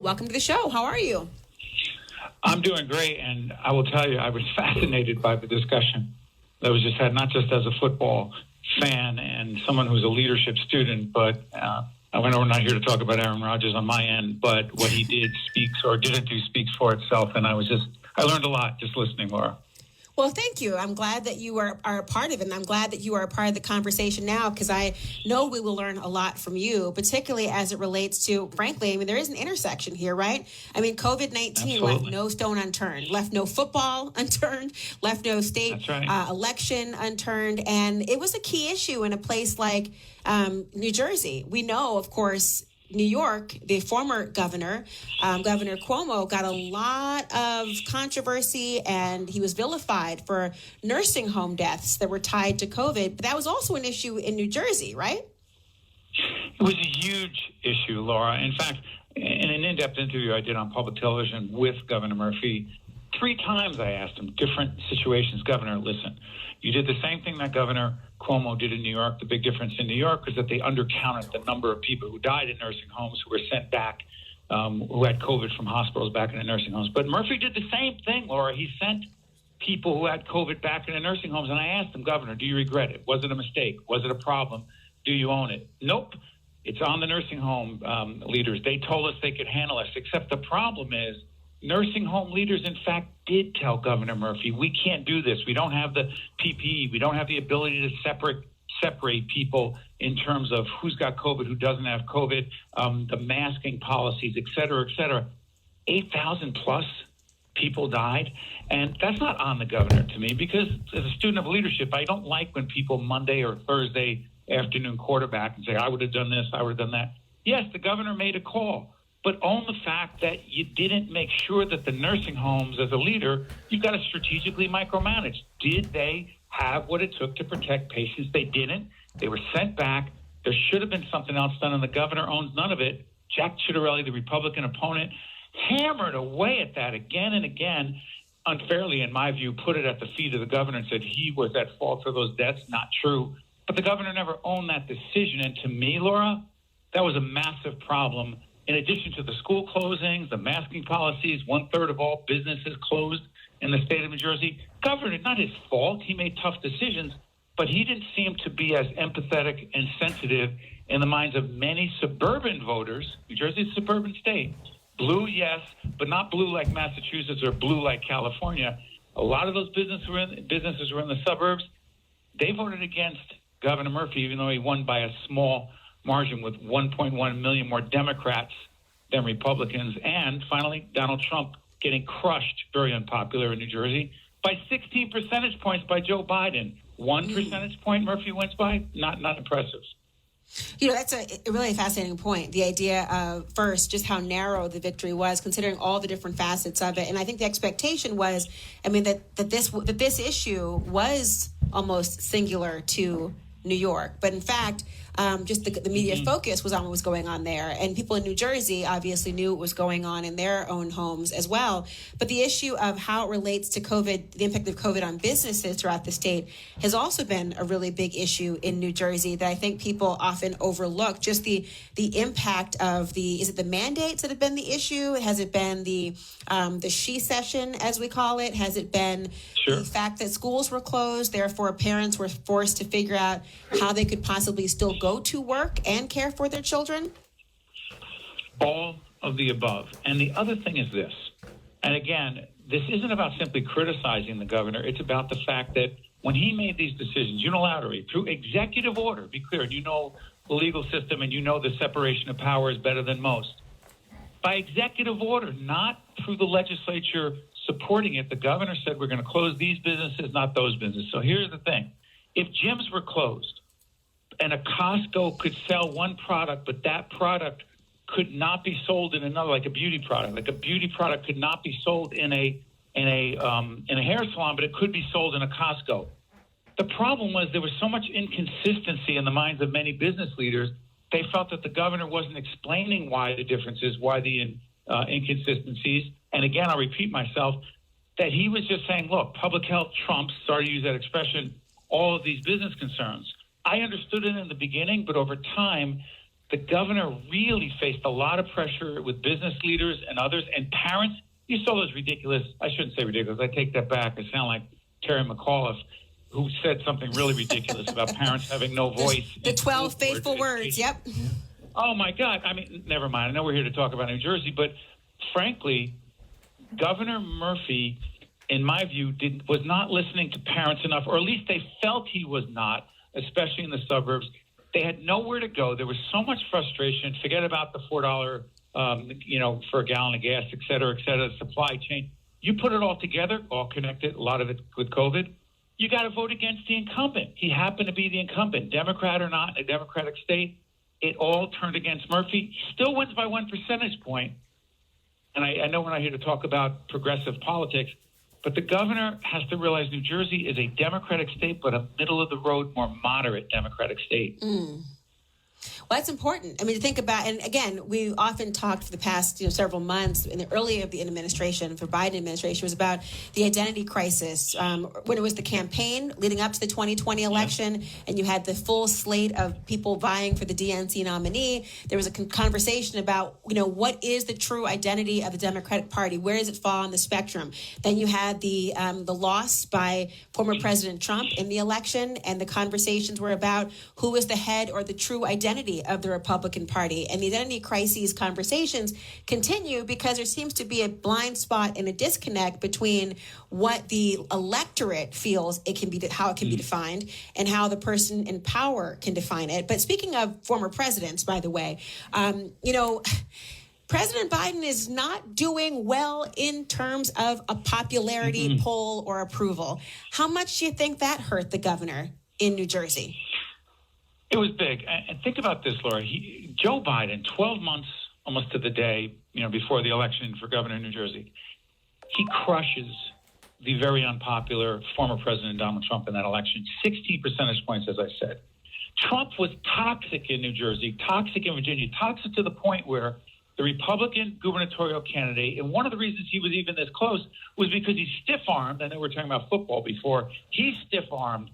Welcome to the show. How are you? I'm doing great, and I will tell you, I was fascinated by the discussion that was just had, not just as a football fan and someone who's a leadership student, but I know we're not here to talk about Aaron Rodgers on my end, but what he did speaks or didn't do speaks for itself, and I learned a lot just listening, Laura. Well, thank you. I'm glad that you are a part of it, and I'm glad that you are a part of the conversation now, because I know we will learn a lot from you, particularly as it relates to, frankly, there is an intersection here, right? COVID-19 left no stone unturned, left no football unturned, left no state election unturned, and it was a key issue in a place like New Jersey. We know, of course, New York, the former governor, Governor Cuomo, got a lot of controversy, and he was vilified for nursing home deaths that were tied to COVID. But that was also an issue in New Jersey, right? It was a huge issue, Laura. In fact, in an in-depth interview I did on public television with Governor Murphy, 3 times I asked him different situations. Governor, listen, you did the same thing that Governor Cuomo did in New York. The big difference in New York is that they undercounted the number of people who died in nursing homes, who were sent back, who had COVID from hospitals back into nursing homes. But Murphy did the same thing, Laura. He sent people who had COVID back into nursing homes. And I asked him, Governor, do you regret it? Was it a mistake? Was it a problem? Do you own it? Nope. It's on the nursing home leaders. They told us they could handle us, except the problem is nursing home leaders, in fact, did tell Governor Murphy, we can't do this. We don't have the PPE. We don't have the ability to separate people in terms of who's got COVID, who doesn't have COVID, the masking policies, et cetera, et cetera. 8,000 plus people died. And that's not on the governor to me, because as a student of leadership, I don't like when people Monday or Thursday afternoon quarterback and say, I would have done this, I would have done that. Yes, the governor made a call, but own the fact that you didn't make sure that the nursing homes, as a leader, you've got to strategically micromanage. Did they have what it took to protect patients? They didn't. They were sent back. There should have been something else done, and the governor owns none of it. Jack Ciattarelli, the Republican opponent, hammered away at that again and again, unfairly, in my view, put it at the feet of the governor and said he was at fault for those deaths. Not true. But the governor never owned that decision, and to me, Laura, that was a massive problem. In addition to the school closings, the masking policies, 1/3 of all businesses closed in the state of New Jersey. Governor, not his fault. He made tough decisions, but he didn't seem to be as empathetic and sensitive in the minds of many suburban voters. New Jersey's a suburban state. Blue, yes, but not blue like Massachusetts or blue like California. A lot of those businesses were in the suburbs. They voted against Governor Murphy, even though he won by a small margin with 1.1 million more Democrats than Republicans. And finally, Donald Trump getting crushed, very unpopular in New Jersey, by 16 percentage points by Joe Biden. 1 percentage point Murphy wins by, not impressive. That's a really fascinating point. The idea of, first, just how narrow the victory was, considering all the different facets of it. And I think the expectation was, that this issue was almost singular to New York. But in fact, just the media focus was on what was going on there. And people in New Jersey obviously knew what was going on in their own homes as well. But the issue of how it relates to COVID, the impact of COVID on businesses throughout the state, has also been a really big issue in New Jersey that I think people often overlook. Just the impact of is it the mandates that have been the issue? Has it been the she session, as we call it? Has it been the fact that schools were closed, therefore parents were forced to figure out how they could possibly still go to work and care for their children? All of the above. And the other thing is this, and again, this isn't about simply criticizing the governor. It's about the fact that when he made these decisions unilaterally through executive order, be clear, and you know the legal system and you know the separation of powers better than most. By executive order, not through the legislature supporting it, the governor said we're going to close these businesses, not those businesses. So here's the thing. If gyms were closed and a Costco could sell one product, but that product could not be sold in another, like a beauty product. Like a beauty product could not be sold in a hair salon, but it could be sold in a Costco. The problem was there was so much inconsistency in the minds of many business leaders. They felt that the governor wasn't explaining why the differences, why the inconsistencies. And again, I'll repeat myself, that he was just saying, look, public health trumps, sorry to use that expression, all of these business concerns. I understood it in the beginning, but over time, the governor really faced a lot of pressure with business leaders and others and parents. You saw those ridiculous, I shouldn't say ridiculous, I take that back. I sound like Terry McAuliffe, who said something really ridiculous about parents having no voice. The 12 faithful words, yep. Oh, my God. I mean, never mind. I know we're here to talk about New Jersey, but frankly, Governor Murphy, in my view, was not listening to parents enough, or at least they felt he was not, especially in the suburbs. They had nowhere to go. There was so much frustration. Forget about the $4, for a gallon of gas, et cetera, supply chain. You put it all together, all connected, a lot of it with COVID. You got to vote against the incumbent. He happened to be the incumbent, Democrat or not, a Democratic state. It all turned against Murphy. He still wins by 1 percentage point. And I know we're not here to talk about progressive politics, but the governor has to realize New Jersey is a Democratic state, but a middle-of-the-road, more moderate Democratic state. Well, that's important. I mean, to think about, and again, we often talked for the past several months in the early of the administration, for Biden administration, was about the identity crisis. When it was the campaign leading up to the 2020 election, and you had the full slate of people vying for the DNC nominee, there was a conversation about, what is the true identity of the Democratic Party? Where does it fall on the spectrum? Then you had the loss by former President Trump in the election, and the conversations were about who is the head or the true identity of the Republican Party. And the identity crises conversations continue because there seems to be a blind spot and a disconnect between what the electorate feels it can be, how it can be defined, and how the person in power can define it. But speaking of former presidents, by the way, President Biden is not doing well in terms of a popularity poll or approval. How much do you think that hurt the governor in New Jersey? It was big. And think about this, Laura. Joe Biden, 12 months almost to the day, before the election for governor of New Jersey, he crushes the very unpopular former President Donald Trump in that election. 60 percentage points, as I said. Trump was toxic in New Jersey, toxic in Virginia, toxic to the point where the Republican gubernatorial candidate, and one of the reasons he was even this close was because he stiff-armed, I know we were talking about football before, he stiff-armed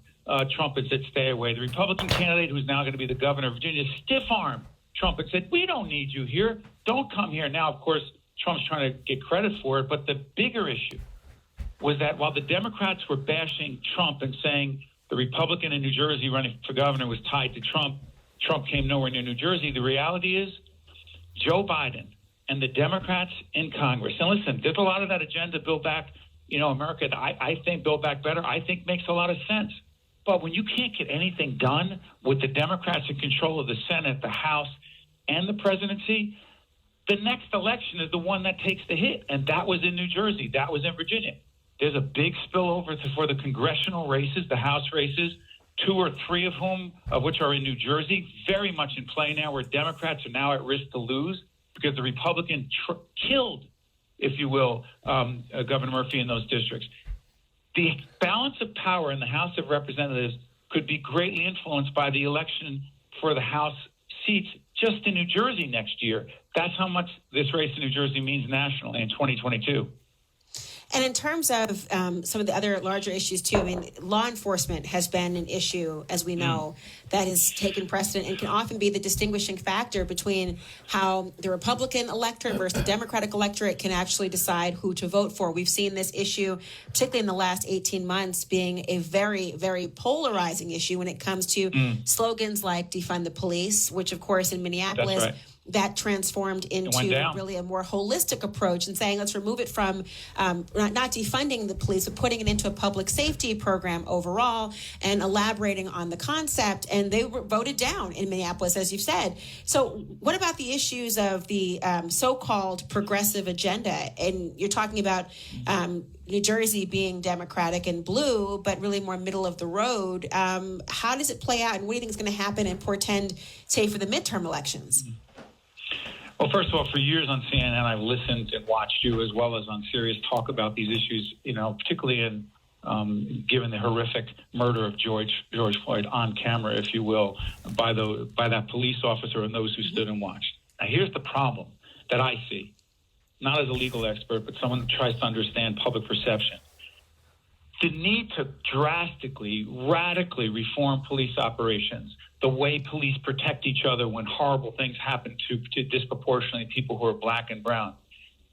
Trump and said, stay away. The Republican candidate, who's now going to be the governor of Virginia, stiff-armed Trump and said, we don't need you here. Don't come here. Now, of course, Trump's trying to get credit for it. But the bigger issue was that while the Democrats were bashing Trump and saying the Republican in New Jersey running for governor was tied to Trump, Trump came nowhere near New Jersey. The reality is Joe Biden and the Democrats in Congress. And listen, there's a lot of that agenda, Build Back, America, I think Build Back Better, I think makes a lot of sense. But when you can't get anything done with the Democrats in control of the Senate, the House, and the presidency, the next election is the one that takes the hit. And that was in New Jersey. That was in Virginia. There's a big spillover for the congressional races, the House races, 2 or 3 of which are in New Jersey, very much in play now, where Democrats are now at risk to lose because the Republican killed, if you will, Governor Murphy in those districts. The balance of power in the House of Representatives could be greatly influenced by the election for the House seats just in New Jersey next year. That's how much this race in New Jersey means nationally in 2022. And in terms of some of the other larger issues, too, I mean, law enforcement has been an issue, as we know, that has taken precedent and can often be the distinguishing factor between how the Republican electorate versus the Democratic electorate can actually decide who to vote for. We've seen this issue, particularly in the last 18 months, being a very, very polarizing issue when it comes to slogans like defund the police, which, of course, in Minneapolis, That's right. that transformed into really a more holistic approach and saying, let's remove it from not defunding the police, but putting it into a public safety program overall and elaborating on the concept. And they were voted down in Minneapolis, as you've said. So what about the issues of the so-called progressive agenda? And you're talking about New Jersey being Democratic and blue, but really more middle of the road. How does it play out? And what do you think is going to happen and portend, say, for the midterm elections? Well, first of all, for years on CNN, I've listened and watched you as well as on Sirius talk about these issues, particularly in given the horrific murder of George Floyd on camera, if you will, by that police officer and those who stood and watched. Now, here's the problem that I see, not as a legal expert, but someone that tries to understand public perception. The need to drastically, radically reform police operations the way police protect each other when horrible things happen to disproportionately people who are black and brown.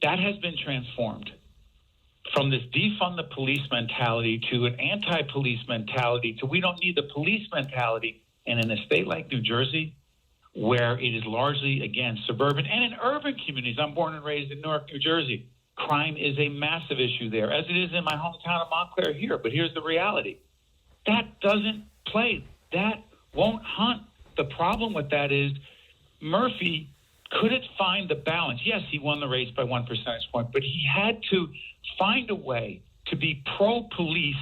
That has been transformed from this defund the police mentality to an anti-police mentality to we don't need the police mentality. And in a state like New Jersey, where it is largely, again, suburban and in urban communities, I'm born and raised in Newark, New Jersey, crime is a massive issue there, as it is in my hometown of Montclair here. But here's the reality. That doesn't play. That won't hunt. The problem with that is Murphy couldn't find the balance. Yes, he won the race by 1 percentage point, but he had to find a way to be pro-police,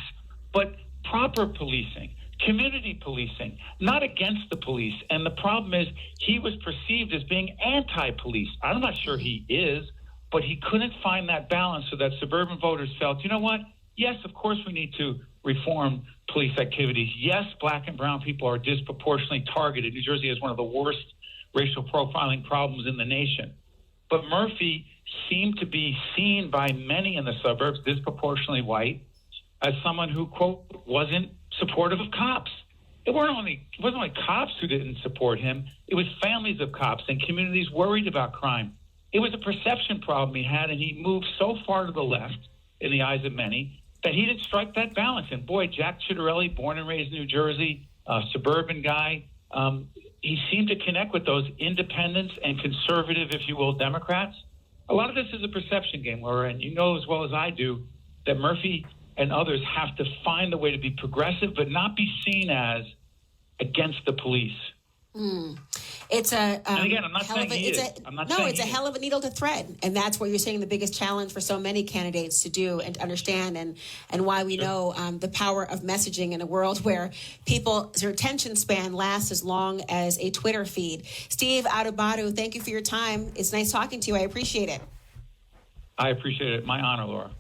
but proper policing, community policing, not against the police. And the problem is he was perceived as being anti-police. I'm not sure he is, but he couldn't find that balance so that suburban voters felt, you know what? Yes, of course we need to reform police activities. Yes, black and brown people are disproportionately targeted. New Jersey has one of the worst racial profiling problems in the nation. But Murphy seemed to be seen by many in the suburbs, disproportionately white, as someone who, quote, wasn't supportive of cops. It wasn't only cops who didn't support him. It was families of cops and communities worried about crime. It was a perception problem he had, and he moved so far to the left in the eyes of many that he didn't strike that balance. And boy, Jack Ciattarelli, born and raised in New Jersey, suburban guy, he seemed to connect with those independents and conservative, if you will, Democrats. A lot of this is a perception game, Laura, and you know as well as I do that Murphy and others have to find a way to be progressive but not be seen as against the police. It's a and again, I'm not saying he is. It's a hell of a needle to thread, and that's where you're seeing the biggest challenge for so many candidates to do and to understand, and why we know the power of messaging in a world where people's attention span lasts as long as a Twitter feed. Steve Adubato, thank you for your time. It's nice talking to you. I appreciate it. I appreciate it. My honor, Laura.